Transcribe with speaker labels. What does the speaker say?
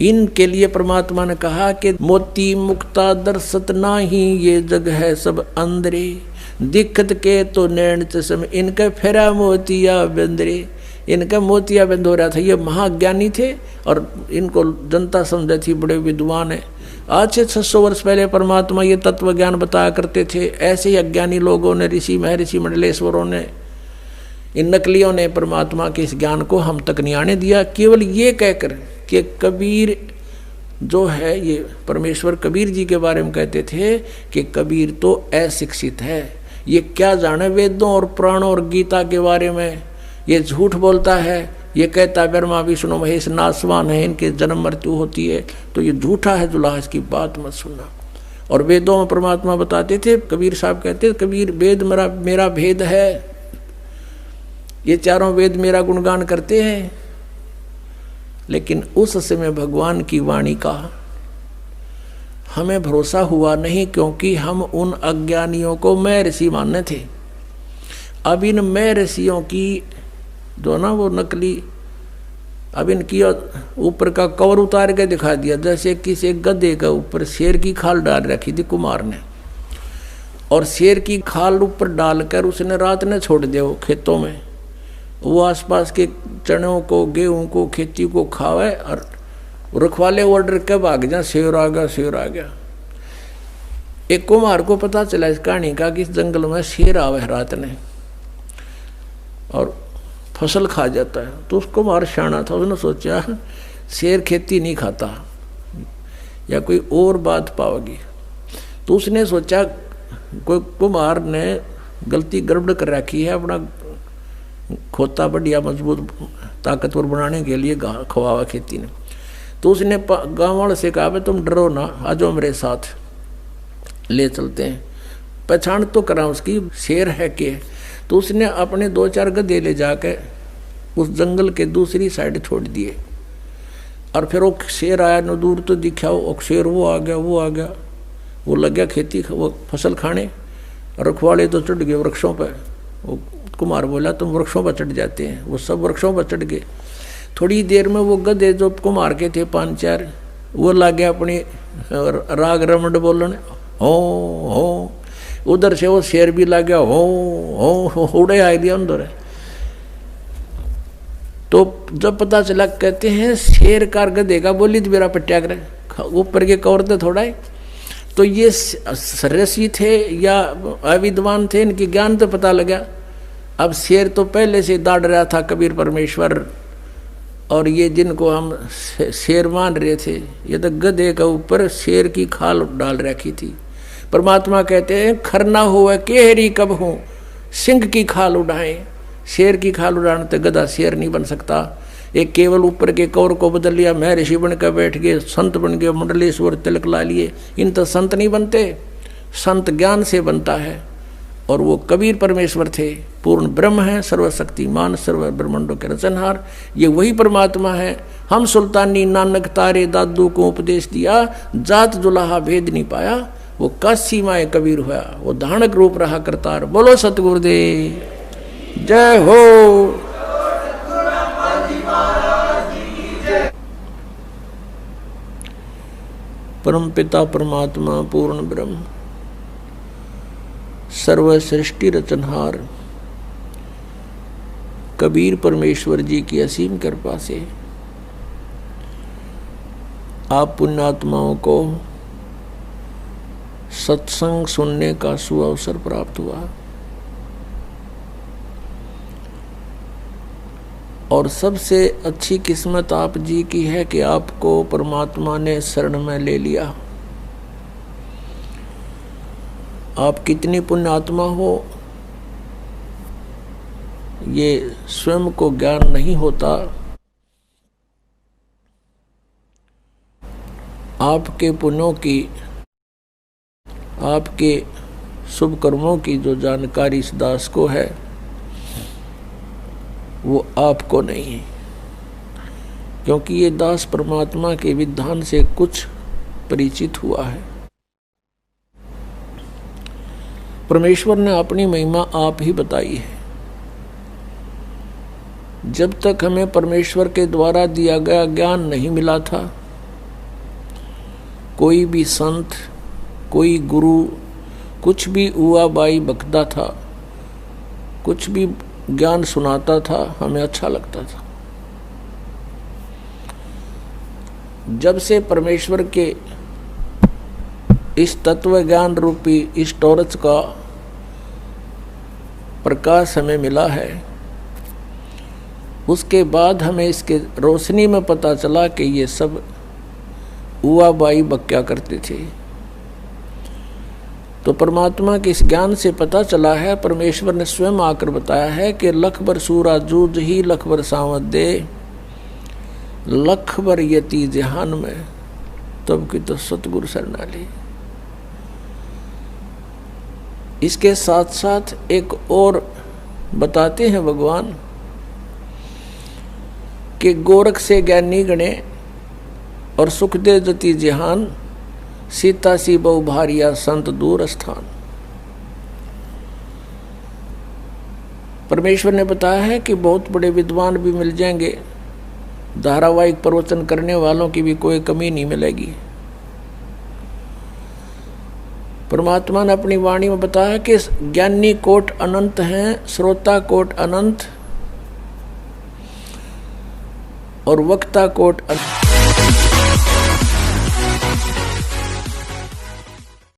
Speaker 1: इनके लिए परमात्मा ने कहा कि मोती मुक्ता दर्शत नाही, ये जग है सब अंदरे, दिक्कत के तो नैन चश्म, इनके फेरा मोतिया बंदरे। इनका मोतिया बंद हो रहा था। ये महाज्ञानी थे और इनको जनता समझे थी बड़े विद्वान है। आज से 600 वर्ष पहले परमात्मा ये तत्व ज्ञान बताया करते थे। ऐसे ही अज्ञानी लोगों ने, ऋषि महर्षि मंडलेश्वरों ने, इन नकलियों ने परमात्मा के इस ज्ञान को हम तक नहीं आने दिया। केवल ये कहकर कि कबीर जो है, ये परमेश्वर कबीर जी के बारे में कहते थे कि कबीर तो अशिक्षित है, ये क्या जाने वेदों और पुराणों और गीता के बारे में, ये झूठ बोलता है, ये कहता ब्रह्मा विष्णु महेश नासवान है, इनके जन्म मृत्यु होती है, तो ये झूठा है जुलाहा, इसकी बात मत सुनना। और वेदों में परमात्मा बताते थे, कबीर साहब कहते थे कबीर वेद मेरा भेद है, ये चारों वेद मेरा गुणगान करते हैं। लेकिन उस समय भगवान की वाणी का हमें भरोसा हुआ नहीं, क्योंकि हम उन अज्ञानियों को मैं ऋषि मानने थे। अब इन मैं ऋषियों की जो ना वो नकली, अब इनकी ऊपर का कवर उतार के दिखा दिया, जैसे किसी गधे के ऊपर शेर की खाल डाल रखी थी कुमार ने, और शेर की खाल ऊपर डालकर उसने रात ने छोड़ दिया वो खेतों में। वो आसपास के चनों को, गेहूं को, खेती को खावे और रखवाले ऑर्डर के भाग जा, शेर आ गया, शेर आ गया। एक कुमार को पता चला इस कहानी का कि इस जंगल में शेर आवे रात ने और फसल खा जाता है। तो उसको मार शाना था, उसने सोचा शेर खेती नहीं खाता या कोई और बात पाओगी। तो उसने सोचा कोई कुमार ने गलती गड़बड़ कर रखी है, अपना खोता बढ़िया मजबूत ताकतवर बनाने के लिए खवावा खेती ने। तो उसने गाँव वाले से कहा तुम डरो ना, आ जाओ मेरे साथ, ले चलते हैं, पहचान तो करा उसकी शेर है के। तो उसने अपने 2-4 गधे ले जाकर उस जंगल के दूसरी साइड छोड़ दिए। और फिर वो शेर आया न, दूर तो दिखा वो शेर, वो आ गया, वो लग गया खेती वो फसल खाने। रखवाले तो चढ़ गए वृक्षों पर। वो कुमार बोला तुम वृक्षों पर चढ़ जाते हैं। वो सब वृक्षों पर चढ़ गए। थोड़ी देर में वो गधे जो कुमार के थे 5-4, वो लग गया अपनी राग रमण बोलने, हो। उधर से वो शेर भी लग गया, हो उड़े आ गया अंदर। तो जब पता चला, कहते हैं शेर कार गधे का बोली तो मेरा पट्या करे ऊपर के कवर तो थोड़ा है। तो ये ऋषि थे या अविद्वान थे, इनकी ज्ञान तो पता लगा। अब शेर तो पहले से दाड़ रहा था कबीर परमेश्वर, और ये जिनको हम शेर मान रहे थे, ये तो गधे के ऊपर शेर की खाल डाल रखी थी। परमात्मा कहते हैं खरना हुआ केहरी कब हूँ, सिंह की खाल उड़ाएं। शेर की खाल उड़ाने तो गधा शेर नहीं बन सकता। एक केवल ऊपर के कौर को बदल लिया, मैं ऋषि बनकर बैठ गए, संत बन गए, मंडलेश्वर तिलक ला लिए। इन तो संत नहीं बनते, संत ज्ञान से बनता है। और वो कबीर परमेश्वर थे, पूर्ण ब्रह्म है, सर्वशक्तिमान, सर्व ब्रह्मांडों के रचनहार। ये वही परमात्मा है। हम सुल्तानी नानक तारे दादू को उपदेश दिया, जात जुलाहा भेद नहीं पाया। वो काशी माए कबीर हुआ, वो धानक रूप रहा करतार। बोलो सतगुरुदेव जय हो। परम पिता परमात्मा पूर्ण ब्रह्म सर्व सृष्टि रचनहार कबीर परमेश्वर जी की असीम कृपा से आप पुण्यात्माओं को सत्संग सुनने का सुअवसर प्राप्त हुआ। और सबसे अच्छी किस्मत आप जी की है कि आपको परमात्मा ने शरण में ले लिया। आप कितनी पुण्यात्मा हो ये स्वयं को ज्ञान नहीं होता। आपके पुण्यों की, आपके शुभ कर्मों की जो जानकारी इस दास को है वो आपको नहीं है, क्योंकि ये दास परमात्मा के विधान से कुछ परिचित हुआ है। परमेश्वर ने अपनी महिमा आप ही बताई है। जब तक हमें परमेश्वर के द्वारा दिया गया ज्ञान नहीं मिला था, कोई भी संत, कोई गुरु कुछ भी हुआ बाई बकता था, कुछ भी ज्ञान सुनाता था, हमें अच्छा लगता था। जब से परमेश्वर के इस तत्व ज्ञान रूपी इस टॉर्च का प्रकाश हमें मिला है, उसके बाद हमें इसके रोशनी में पता चला कि ये सब हुआ बाई बक्या करते थे। तो परमात्मा के इस ज्ञान से पता चला है, परमेश्वर ने स्वयं आकर बताया है कि लख बर सूरा जूझ ही लख बर सावत दे, लख बर यति जहान में तब की तो सतगुरु शरणाली। इसके साथ साथ एक और बताते हैं भगवान कि गोरख से ज्ञानी गणे और सुख दे जति जहान, सीता सी बहु भारिया संत दूर स्थान। परमेश्वर ने बताया है कि बहुत बड़े विद्वान भी मिल जाएंगे, धारावाहिक प्रवचन करने वालों की भी कोई कमी नहीं मिलेगी। परमात्मा ने अपनी वाणी में बताया कि ज्ञानी कोट अनंत हैं, श्रोता कोट अनंत और वक्ता कोट अनंत।